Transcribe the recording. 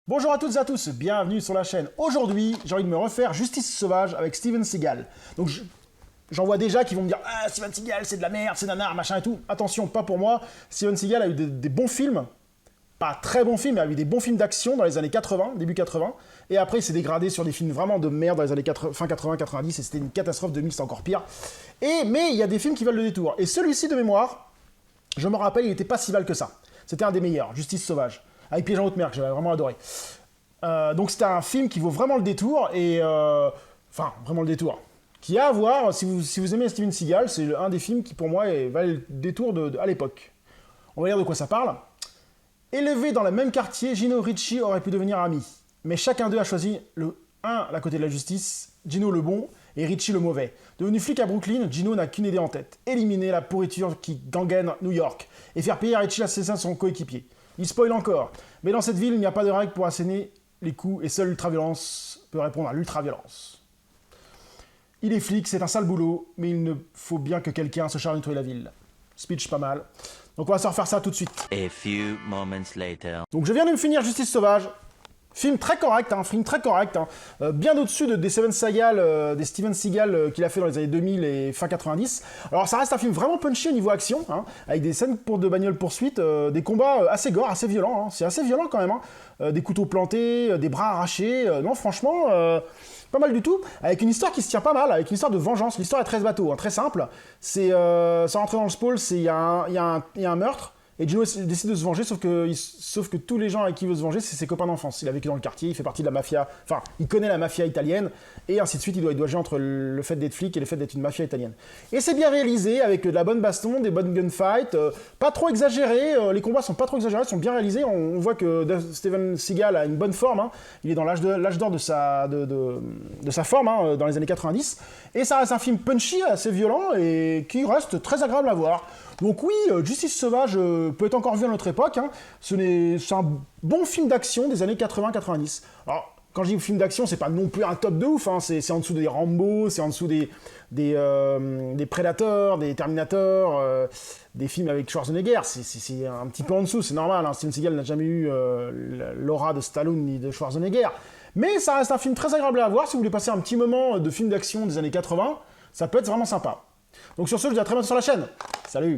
Bonjour à toutes et à tous, bienvenue sur la chaîne. Aujourd'hui, j'ai envie de me refaire Justice sauvage avec Steven Seagal. Donc j'en vois déjà qui vont me dire « Ah, Steven Seagal, c'est de la merde, c'est nanar, machin et tout ». Attention, pas pour moi. Steven Seagal a eu des bons films, pas très bons films, mais a eu des bons films d'action dans les années 80, début 80. Et après, il s'est dégradé sur des films vraiment de merde dans les années fin 80-90, et c'était une catastrophe. 2000, c'est encore pire. Mais il y a des films qui valent le détour. Et celui-ci, de mémoire, je me rappelle, il n'était pas si mal que ça. C'était un des meilleurs, Justice sauvage. Avec Pierre-Jean Haute-Mer, que j'avais vraiment adoré. Donc c'était un film qui vaut vraiment le détour, et enfin, vraiment le détour. Qui a à voir, si vous aimez Steven Seagal, c'est un des films qui pour moi valait le détour à l'époque. On va dire de quoi ça parle. Élevé dans le même quartier, Gino et Richie auraient pu devenir amis. Mais chacun d'eux a choisi la côté de la justice, Gino le bon, et Richie le mauvais. Devenu flic à Brooklyn, Gino n'a qu'une idée en tête. Éliminer la pourriture qui gangrène New York, et faire payer à Richie l'assassin de son coéquipier. Il spoil encore. Mais dans cette ville, il n'y a pas de règle pour asséner les coups, et seule l'ultraviolence peut répondre à l'ultraviolence. Il est flic, c'est un sale boulot, mais il ne faut bien que quelqu'un se charge de nettoyer la ville. Speech pas mal. Donc on va se refaire ça tout de suite. A few moments later. Donc je viens de me finir Justice sauvage. Film très correct, bien au-dessus des Steven Seagal qu'il a fait dans les années 2000 et fin 90. Alors ça reste un film vraiment punchy au niveau action, avec des scènes de bagnole poursuite, des combats assez gore, assez violents, c'est assez violent quand même, des couteaux plantés, des bras arrachés, non franchement, pas mal du tout, avec une histoire qui se tient pas mal, avec une histoire de vengeance. L'histoire est très bateau, très simple, c'est, sans rentrer dans le spoil, il y a un meurtre, et Gino décide de se venger, sauf que tous les gens avec qui il veut se venger, c'est ses copains d'enfance. Il a vécu dans le quartier, il fait partie de la mafia, enfin, il connaît la mafia italienne, et ainsi de suite, il doit jouer entre le fait d'être flic et le fait d'être une mafia italienne. Et c'est bien réalisé, avec de la bonne baston, des bonnes gunfights, pas trop exagérés, les combats sont pas trop exagérés, sont bien réalisés, on voit que Steven Seagal a une bonne forme, il est dans l'âge d'or de sa forme, dans les années 90, et ça reste un film punchy, assez violent, et qui reste très agréable à voir. Donc oui, Justice sauvage peut être encore vu à notre époque, c'est un bon film d'action des années 80-90. Alors, quand je dis film d'action, c'est pas non plus un top de ouf, c'est en dessous des Rambo, c'est en dessous des Predators, des Terminators, des films avec Schwarzenegger, c'est un petit peu en dessous, c'est normal, Steven Seagal n'a jamais eu l'aura de Stallone ni de Schwarzenegger. Mais ça reste un film très agréable à voir, si vous voulez passer un petit moment de film d'action des années 80, ça peut être vraiment sympa. Donc sur ce, je vous dis à très bientôt sur la chaîne. Salut!